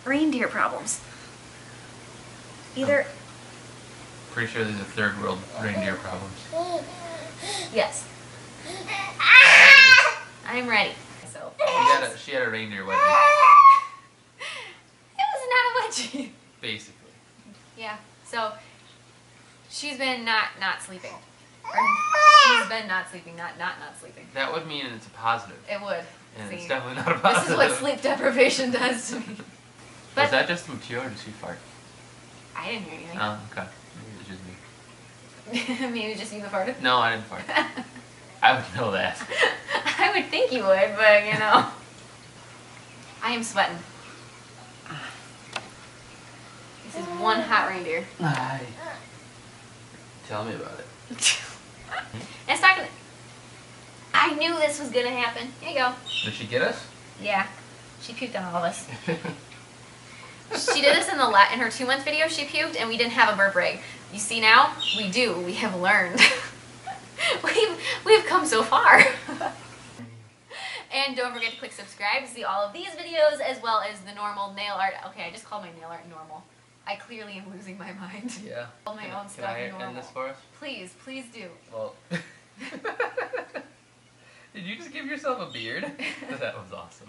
reindeer problems. Either... Pretty sure these are third world reindeer problems. Yes. I'm ready. So She had a reindeer wedgie. It was not a wedgie. Basically. Yeah, so she's been not sleeping. Or she's been not sleeping, not sleeping. That would mean it's a positive. It would. And See, it's definitely not a positive. this is what sleep deprivation does to me. But was that just Mateo or did she fart? I didn't hear anything. Oh, okay. Maybe it was just me. Maybe just you that farted? No, I didn't fart. I would know that. I would think you would, but you know. I am sweating. This is one hot reindeer. Hi. Tell me about it. It's not gonna... I knew this was gonna happen. Here you go. Did she get us? Yeah. She puked on all of us. She did this in her 2-month video. She puked and we didn't have a burp rig. You see now? We do. We have learned. We've come so far. And don't forget to click subscribe to see all of these videos as well as the normal nail art. Okay, I just called my nail art normal. I clearly am losing my mind. Yeah. All my own stuff Can I normal. end this for us? Please do. Well. Did you just give yourself a beard? That was awesome.